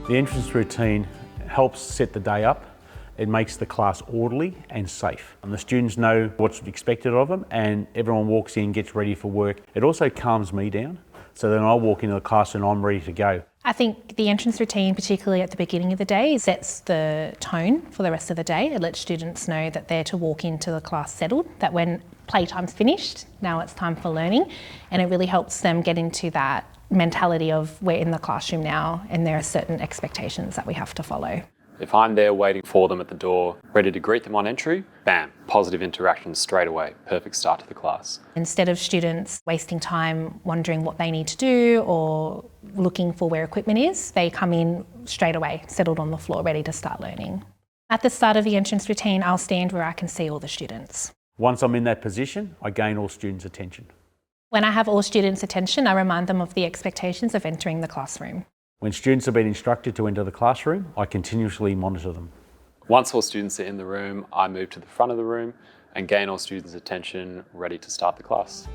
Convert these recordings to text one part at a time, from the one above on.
The entrance routine helps set the day up. It makes the class orderly and safe. And the students know what's expected of them and everyone walks in, gets ready for work. It also calms me down, so then I walk into the class and I'm ready to go. I think the entrance routine, particularly at the beginning of the day, sets the tone for the rest of the day. It lets students know that they're to walk into the class settled, that when playtime's finished, now it's time for learning, and it really helps them get into that mentality of we're in the classroom now and there are certain expectations that we have to follow. If I'm there waiting for them at the door, ready to greet them on entry, bam, positive interaction straight away, perfect start to the class. Instead of students wasting time wondering what they need to do or looking for where equipment is, they come in straight away, settled on the floor, ready to start learning. At the start of the entrance routine, I'll stand where I can see all the students. Once I'm in that position, I gain all students' attention. When I have all students' attention, I remind them of the expectations of entering the classroom. When students have been instructed to enter the classroom, I continuously monitor them. Once all students are in the room, I move to the front of the room and gain all students' attention, ready to start the class.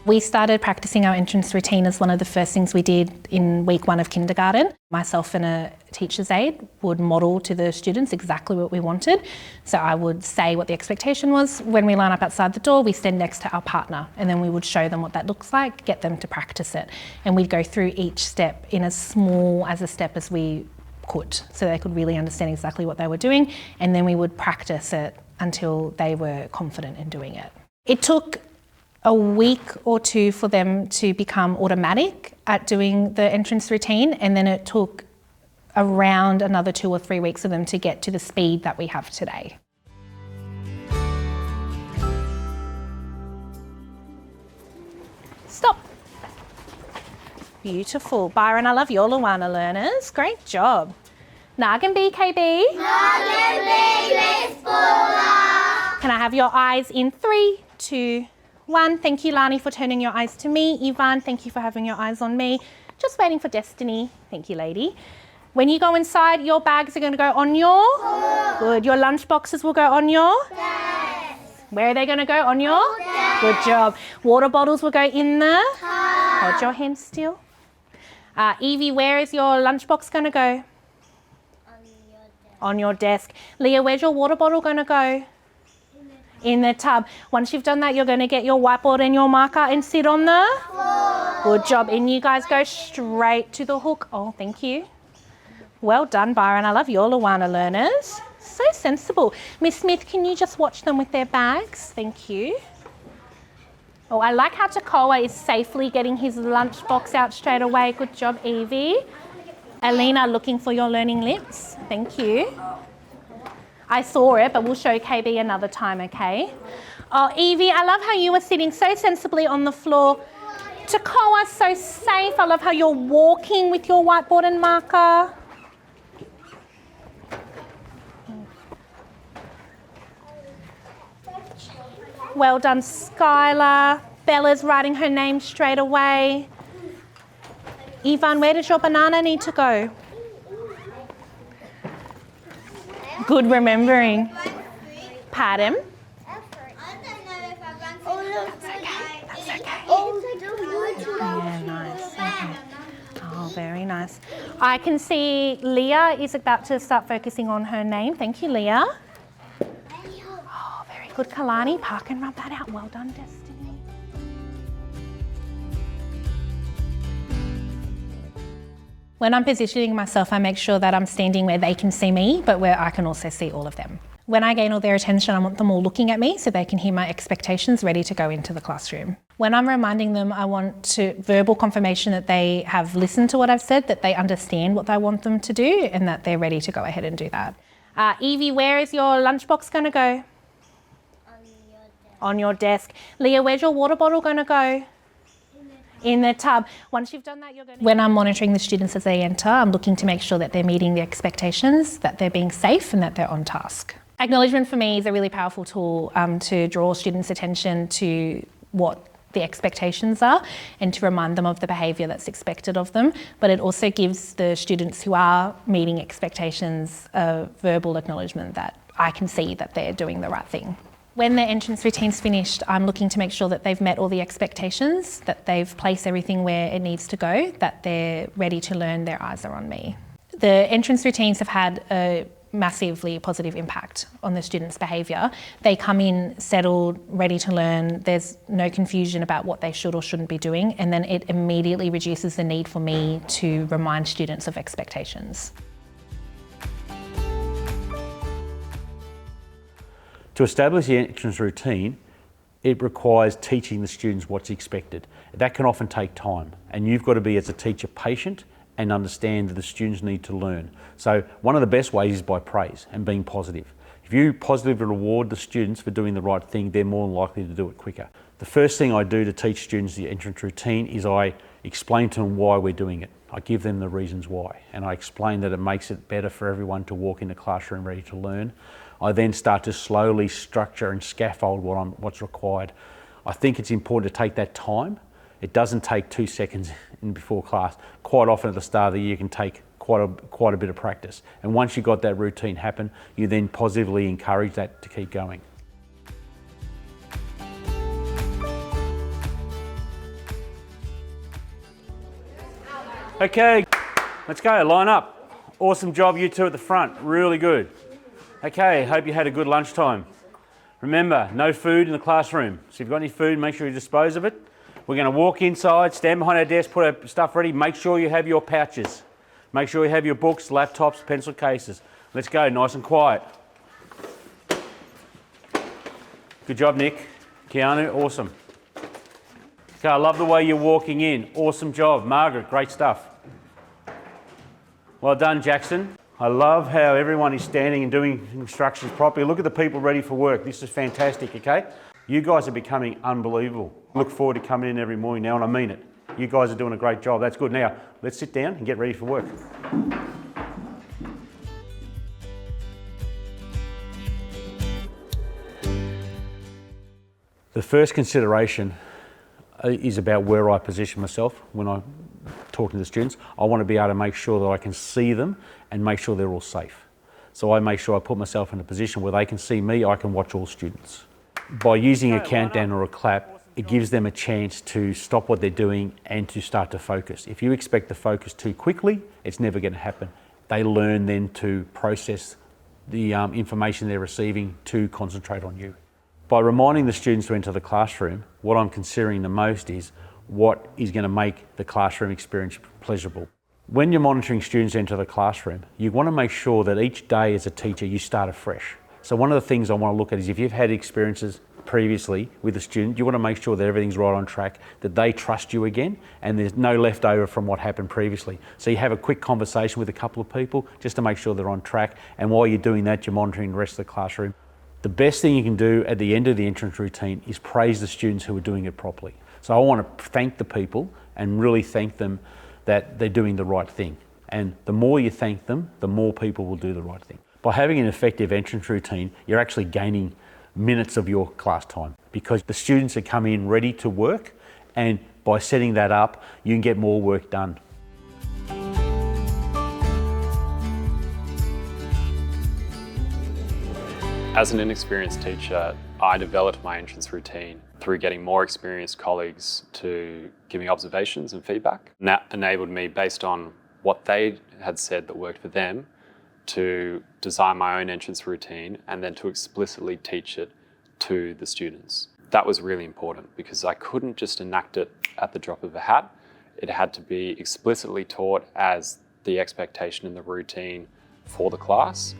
We started practicing our entrance routine as one of the first things we did in week 1 of kindergarten. Myself and a teacher's aide would model to the students exactly what we wanted. So I would say what the expectation was. When we line up outside the door, we stand next to our partner and then we would show them what that looks like, get them to practice it. And we'd go through each step in as small as a step as we could, so they could really understand exactly what they were doing. And then we would practice it until they were confident in doing it. It took a week or 2 for them to become automatic at doing the entrance routine, and then it took around another 2 or 3 weeks for them to get to the speed that we have today. Stop. Beautiful. Byron, I love your Luana learners. Great job. Nagan BKB. Nagan B, Miss Fuller. Can I have your eyes in 3, 2, 1. Thank you, Lani, for turning your eyes to me. Ivan, thank you for having your eyes on me. Just waiting for Destiny. Thank you, lady. When you go inside, your bags are going to go on your? Good. Your lunch boxes will go on your? Desk. Where are they going to go? On your? Desk. Good job. Water bottles will go in the? Hold your hands still. Evie, where is your lunchbox going to go? On your desk. Leah, where's your water bottle going to go? In the tub. Once you've done that, you're going to get your whiteboard and your marker and sit on the floor. Good job. And you guys go straight to the hook. Oh, thank you. Well done, Byron. I love your Luana learners. So sensible. Miss Smith, can you just watch them with their bags? Thank you. Oh, I like how Takoa is safely getting his lunchbox out straight away. Good job, Evie. Alina, looking for your learning lips. Thank you. I saw it, but we'll show KB another time, okay? Oh, Evie, I love how you were sitting so sensibly on the floor. Takoa, so safe. I love how you're walking with your whiteboard and marker. Well done, Skylar. Bella's writing her name straight away. Ivan, where does your banana need to go? Good remembering. Pardon? That's okay. Yeah, nice. Okay. Oh, very nice. I can see Leah is about to start focusing on her name. Thank you, Leah. Oh, very good. Kalani, park and rub that out. Well done, Destiny. When I'm positioning myself, I make sure that I'm standing where they can see me, but where I can also see all of them. When I gain all their attention, I want them all looking at me so they can hear my expectations ready to go into the classroom. When I'm reminding them, I want verbal confirmation that they have listened to what I've said, that they understand what I want them to do, and that they're ready to go ahead and do that. Evie, where is your lunchbox going to go? On your desk. Leah, where's your water bottle going to go? In the tub. Once you've done that, you're going to... When I'm monitoring the students as they enter, I'm looking to make sure that they're meeting the expectations, that they're being safe and that they're on task. Acknowledgement for me is a really powerful tool to draw students' attention to what the expectations are and to remind them of the behaviour that's expected of them. But it also gives the students who are meeting expectations a verbal acknowledgement that I can see that they're doing the right thing. When their entrance routine's finished, I'm looking to make sure that they've met all the expectations, that they've placed everything where it needs to go, that they're ready to learn, their eyes are on me. The entrance routines have had a massively positive impact on the students' behaviour. They come in settled, ready to learn, there's no confusion about what they should or shouldn't be doing, and then it immediately reduces the need for me to remind students of expectations. To establish the entrance routine, it requires teaching the students what's expected. That can often take time, and you've got to be, as a teacher, patient and understand that the students need to learn. So one of the best ways is by praise and being positive. If you positively reward the students for doing the right thing, they're more likely to do it quicker. The first thing I do to teach students the entrance routine is I explain to them why we're doing it. I give them the reasons why, and I explain that it makes it better for everyone to walk in the classroom ready to learn. I then start to slowly structure and scaffold what's required. I think it's important to take that time. It doesn't take 2 seconds before class. Quite often at the start of the year, it can take quite a bit of practice. And once you've got that routine happen, you then positively encourage that to keep going. Okay, let's go, line up. Awesome job, you two at the front, really good. Okay, hope you had a good lunchtime. Remember, no food in the classroom. So if you've got any food, make sure you dispose of it. We're going to walk inside, stand behind our desk, put our stuff ready. Make sure you have your pouches. Make sure you have your books, laptops, pencil cases. Let's go, nice and quiet. Good job, Nick. Keanu, awesome. Okay, I love the way you're walking in. Awesome job. Margaret, great stuff. Well done, Jackson. I love how everyone is standing and doing instructions properly. Look at the people ready for work. This is fantastic, okay? You guys are becoming unbelievable. Look forward to coming in every morning now, and I mean it. You guys are doing a great job. That's good. Now, let's sit down and get ready for work. The first consideration is about where I position myself when I'm talking to the students. I want to be able to make sure that I can see them and make sure they're all safe. So I make sure I put myself in a position where they can see me, I can watch all students. By using a countdown or a clap, it gives them a chance to stop what they're doing and to start to focus. If you expect to focus too quickly, it's never going to happen. They learn then to process the information they're receiving to concentrate on you. By reminding the students to enter the classroom, what I'm considering the most is what is going to make the classroom experience pleasurable. When you're monitoring students enter the classroom, you want to make sure that each day as a teacher you start afresh. So one of the things I want to look at is if you've had experiences previously with a student, you want to make sure that everything's right on track, that they trust you again, and there's no leftover from what happened previously. So you have a quick conversation with a couple of people just to make sure they're on track, and while you're doing that, you're monitoring the rest of the classroom. The best thing you can do at the end of the entrance routine is praise the students who are doing it properly. So I want to thank the people and really thank them that they're doing the right thing. And the more you thank them, the more people will do the right thing. By having an effective entrance routine, you're actually gaining minutes of your class time because the students are coming in ready to work, and by setting that up, you can get more work done. As an inexperienced teacher, I developed my entrance routine through getting more experienced colleagues to give me observations and feedback. And that enabled me, based on what they had said that worked for them, to design my own entrance routine and then to explicitly teach it to the students. That was really important because I couldn't just enact it at the drop of a hat. It had to be explicitly taught as the expectation in the routine for the class.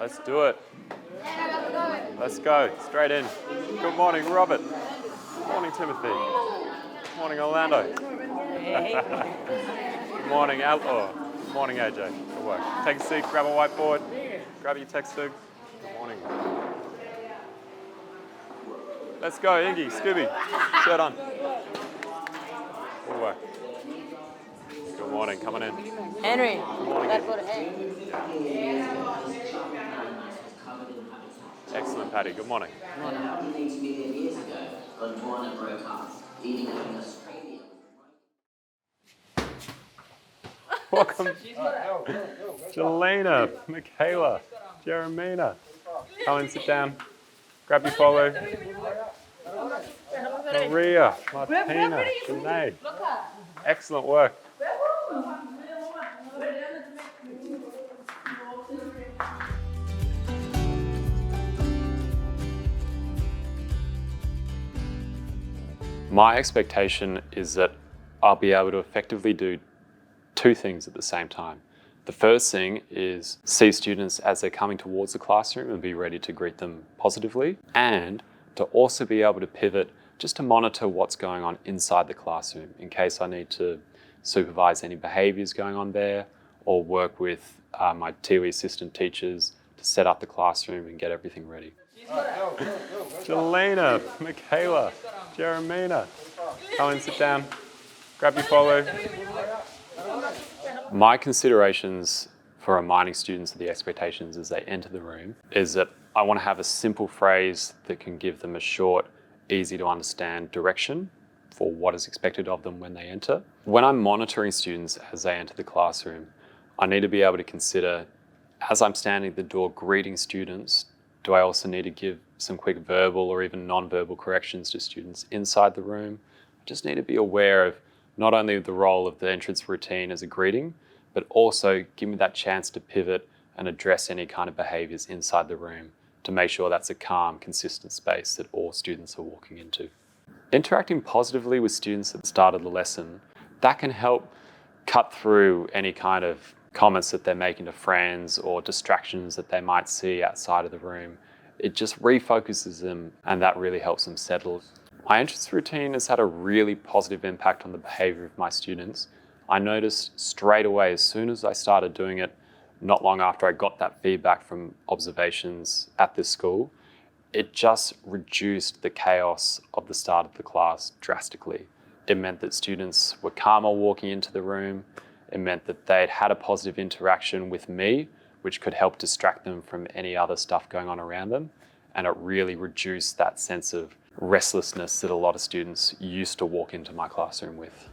Let's do it. Let's go, straight in. Good morning, Robert. Good morning, Timothy. Good morning, Orlando. Good morning, Al. Good morning, AJ. Good work. Take a seat, grab a whiteboard, grab your textbook. Good morning. Let's go, Iggy, Scooby. Shirt on. Good work. Good morning, come on in. Henry, morning, that for Henry. Excellent, Patty, good morning. About 180 million years ago, Gondwana broke up, leaving only Australia. Welcome, Jelena, Michaela, Jeremina. Come and sit down. Grab your follow. Maria, Martina, Janae. Excellent work. My expectation is that I'll be able to effectively do two things at the same time. The first thing is see students as they're coming towards the classroom and be ready to greet them positively, and to also be able to pivot just to monitor what's going on inside the classroom in case I need to supervise any behaviours going on there or work with my TOE assistant teachers to set up the classroom and get everything ready. Jelena, Michaela, Jeremina, come and sit down. Grab your follow. My considerations for reminding students of the expectations as they enter the room is that I want to have a simple phrase that can give them a short, easy to understand direction for what is expected of them when they enter. When I'm monitoring students as they enter the classroom, I need to be able to consider, as I'm standing at the door greeting students, do I also need to give some quick verbal or even non-verbal corrections to students inside the room? I just need to be aware of not only the role of the entrance routine as a greeting, but also give me that chance to pivot and address any kind of behaviours inside the room to make sure that's a calm, consistent space that all students are walking into. Interacting positively with students at the start of the lesson, that can help cut through any kind of comments that they're making to friends or distractions that they might see outside of the room. It just refocuses them, and that really helps them settle. My entrance routine has had a really positive impact on the behaviour of my students. I noticed straight away as soon as I started doing it, not long after I got that feedback from observations at this school, it just reduced the chaos of the start of the class drastically. It meant that students were calmer walking into the room. It meant that they'd had a positive interaction with me, which could help distract them from any other stuff going on around them. And it really reduced that sense of restlessness that a lot of students used to walk into my classroom with.